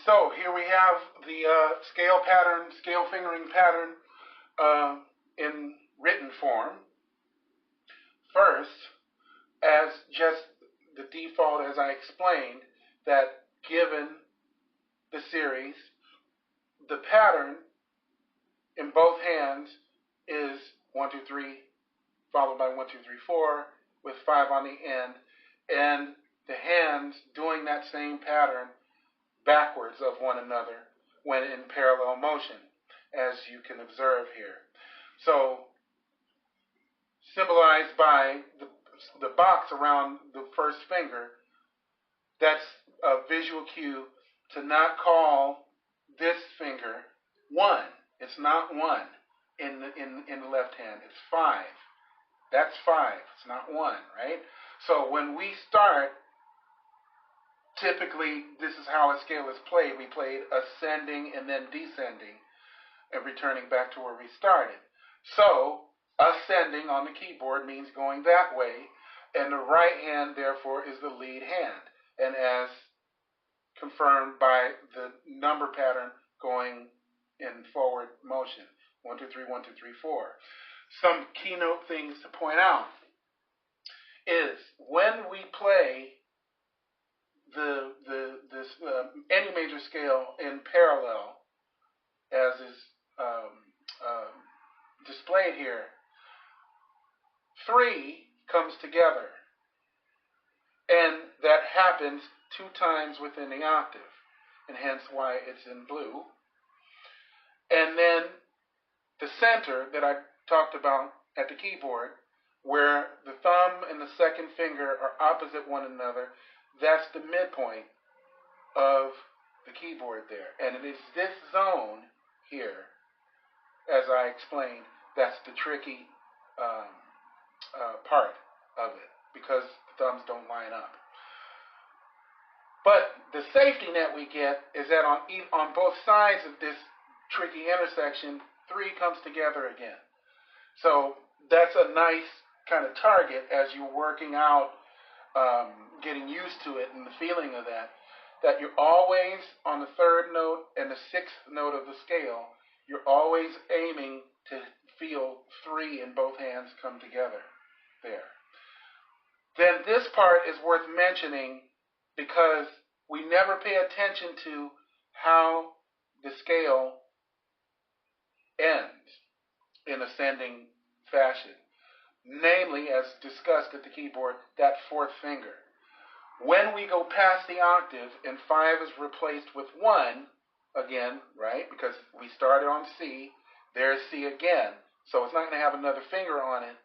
So here we have the scale pattern, scale fingering pattern in written form. First, as just the default as I explained, that given the series, the pattern in both hands is 1, 2, 3, followed by 1, 2, 3, 4, with 5 on the end, and the hands doing that same pattern backwards of one another when in parallel motion, as you can observe here. So, symbolized by the box around the first finger, that's a visual cue to not call this finger 1. It's not 1 in the left hand. It's 5. That's 5. It's not 1, right? So when we start, typically this is how a scale is played. We played ascending and then descending and returning back to where we started. So ascending on the keyboard means going that way, and the right hand therefore is the lead hand, and as confirmed by the number pattern going in forward motion, 1, 2, 3, 1, 2, 3, 4. Some keynote things to point out is when we play any major scale in parallel, as is displayed here, 3 comes together, and that happens 2 times within the octave, and hence why it's in blue. And then the center that I talked about at the keyboard, where the thumb and the second finger are opposite one another, that's the midpoint of the keyboard there. And it is this zone here, as I explained, that's the tricky part of it, because the thumbs don't line up. But the safety net we get is that on both sides of this tricky intersection, 3 comes together again. So that's a nice kind of target as you're working out, getting used to it and the feeling of that you're always on the 3rd note and the 6th note of the scale, you're always aiming to feel 3 in both hands come together there. Then this part is worth mentioning because we never pay attention to how the scale ends in ascending fashion. Namely, as discussed at the keyboard, that 4th finger. When we go past the octave and 5 is replaced with 1 again, right? Because we started on C, there's C again. So it's not going to have another finger on it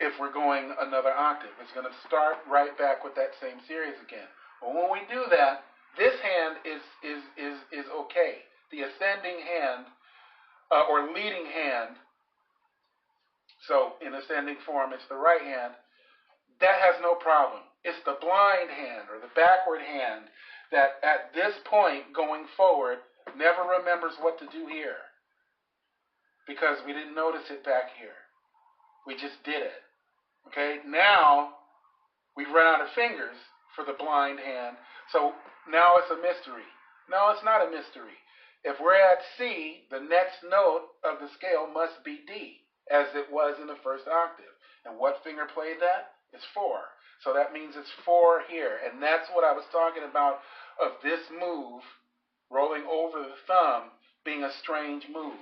if we're going another octave. It's going to start right back with that same series again. But when we do that, this hand is okay. The ascending hand, or leading hand, so in ascending form, it's the right hand, that has no problem. It's the blind hand or the backward hand that at this point going forward never remembers what to do here because we didn't notice it back here. We just did it. Okay, now we've run out of fingers for the blind hand, so now it's a mystery. No, it's not a mystery. If we're at C, the next note of the scale must be D, as it was in the first octave. And what finger played that? It's 4. So that means it's 4 here. And that's what I was talking about of this move, rolling over the thumb, being a strange move.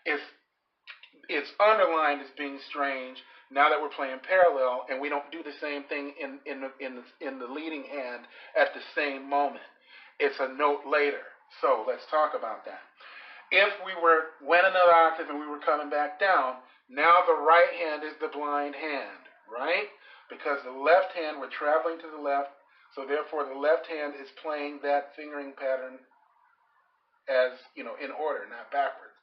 It's underlined as being strange now that we're playing parallel, and we don't do the same thing in the leading hand at the same moment. It's a note later. So let's talk about that. If we went another octave and we were coming back down, now the right hand is the blind hand, right? Because the left hand, we're traveling to the left, so therefore the left hand is playing that fingering pattern as, in order, not backwards.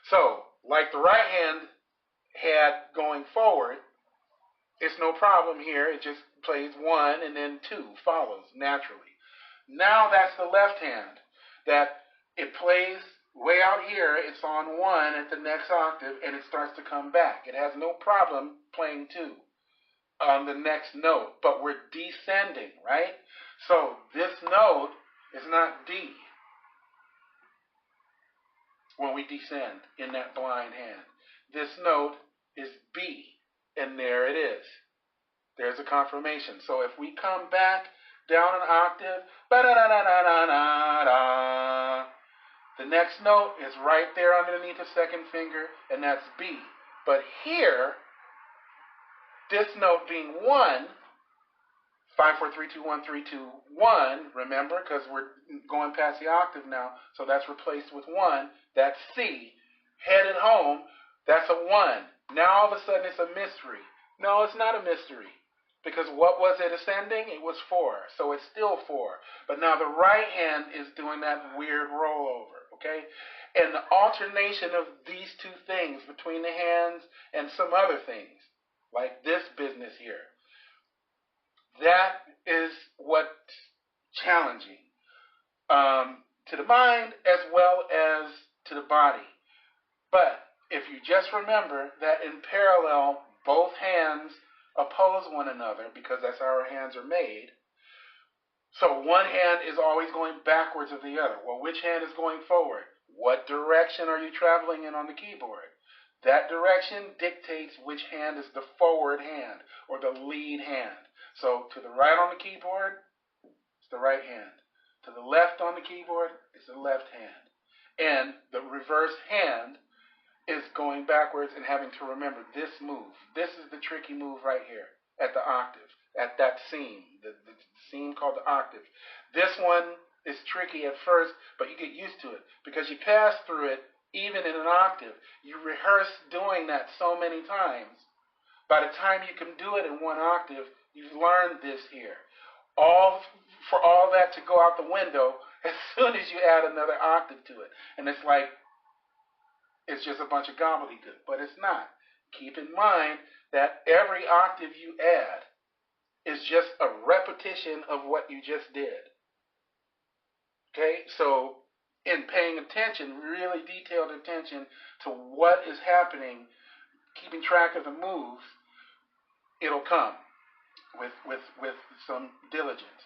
So, like the right hand had going forward, it's no problem here. It just plays 1 and then 2 follows naturally. Now that's the left hand that it plays way out here. It's on 1 at the next octave and it starts to come back. It has no problem playing 2 on the next note, but we're descending, right? So this note It's not D when we descend in that blind hand. This note is B, and there it is. There's a confirmation. So if we come back down an octave, ba-da-da-da-da-da-da, the next note is right there underneath the second finger, and that's B. But here, this note being 1, 5, 4, 3, 2, 1, 3, 2, 1, remember, because we're going past the octave now, so that's replaced with 1. That's C. Headed home, that's a 1. Now all of a sudden it's a mystery. No, it's not a mystery. Because what was it ascending? It was 4. So it's still 4. But now the right hand is doing that weird rollover, okay? And the alternation of these two things between the hands and some other things, like this business here, that is what's challenging to the mind as well as to the body. But if you just remember that in parallel, both hands oppose one another because that's how our hands are made. So one hand is always going backwards of the other. Well, which hand is going forward? What direction are you traveling in on the keyboard? That direction dictates which hand is the forward hand or the lead hand. So to the right on the keyboard, it's the right hand. To the left on the keyboard, it's the left hand. And the reverse hand is going backwards and having to remember this move. This is the tricky move right here at the octave, at that seam, the seam called the octave. This one is tricky at first, but you get used to it because you pass through it even in an octave. You rehearse doing that so many times. By the time you can do it in one octave, you've learned this here. For all that to go out the window as soon as you add another octave to it. And it's like, it's just a bunch of gobbledygook, but it's not. Keep in mind that every octave you add is just a repetition of what you just did. Okay, so in paying attention, really detailed attention to what is happening, keeping track of the moves, it'll come with some diligence.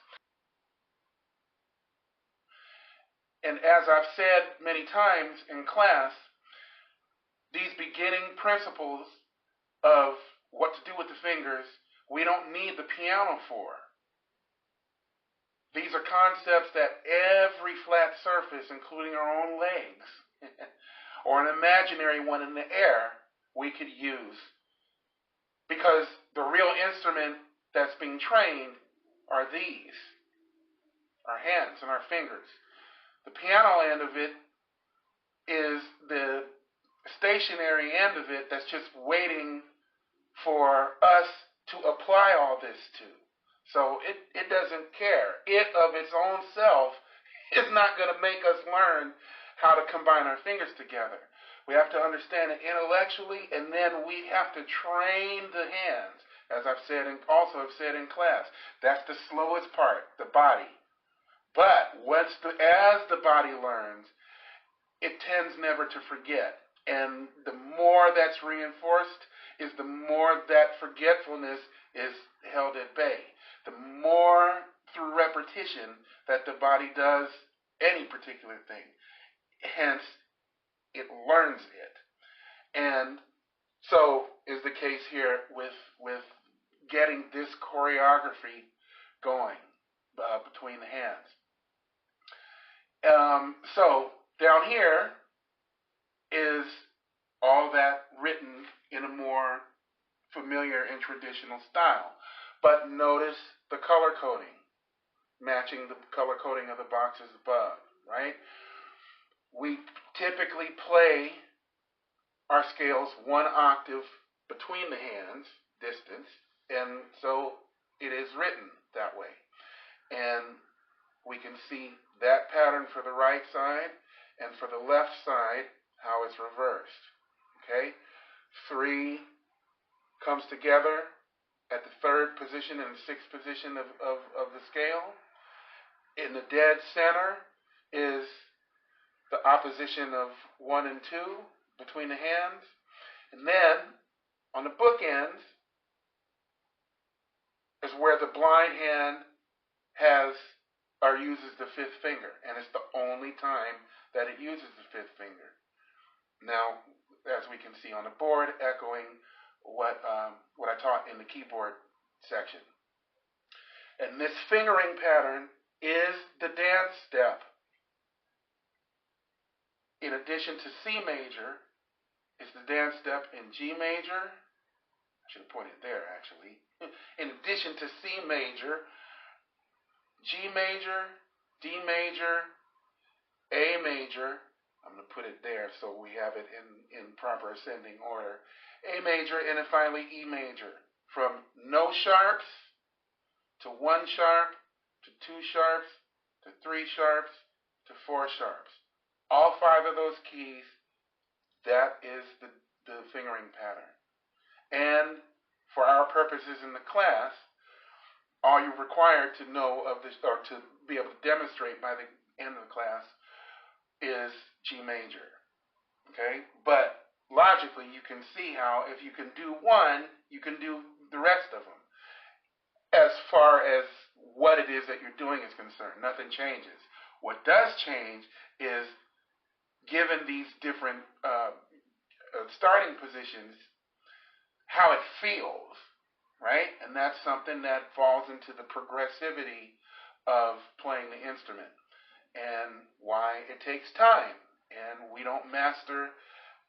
And as I've said many times in class, these beginning principles of what to do with the fingers, we don't need the piano for. These are concepts that every flat surface, including our own legs, or an imaginary one in the air, we could use. Because the real instrument that's being trained are these, our hands and our fingers. The piano end of it is the stationary end of it that's just waiting for us to apply all this to. So it doesn't care. It of its own self is not going to make us learn how to combine our fingers together. We have to understand it intellectually, and then we have to train the hands, as I've said and also have said in class. That's the slowest part, the body. But as the body learns, it tends never to forget. And the more that's reinforced is the more that forgetfulness is held at bay. The more through repetition that the body does any particular thing. Hence, it learns it. And so is the case here with getting this choreography going between the hands. So down here is all that written in a more familiar and traditional style. But notice the color coding, matching the color coding of the boxes above, right? We typically play our scales one octave between the hands, distance, and so it is written that way. And we can see that pattern for the right side, and for the left side, how it's reversed. Okay? 3 comes together at the 3rd position and the 6th position of the scale. In the dead center is the opposition of 1 and 2 between the hands. And then, on the bookends, is where the blind hand has or uses the fifth finger, and it's the only time that it uses the fifth finger. Now, as we can see on the board, echoing what I taught in the keyboard section. And this fingering pattern is the dance step. In addition to C major, it's the dance step in G major. I should have pointed there, actually. In addition to C major, G major, D major, A major. I'm going to put it there so we have it in proper ascending order. A major, and then finally E major. From no sharps to 1 sharp to 2 sharps to 3 sharps to 4 sharps. All 5 of those keys, that is the fingering pattern. And for our purposes in the class, all you're required to know of this, or to be able to demonstrate by the end of the class, is G major. Okay? But logically, you can see how if you can do one, you can do the rest of them. As far as what it is that you're doing is concerned, nothing changes. What does change is, given these different starting positions, how it feels, right? And that's something that falls into the progressivity of playing the instrument, and why it takes time. And we don't master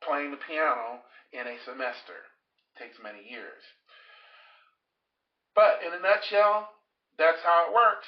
playing the piano in a semester. It takes many years. But in a nutshell, that's how it works.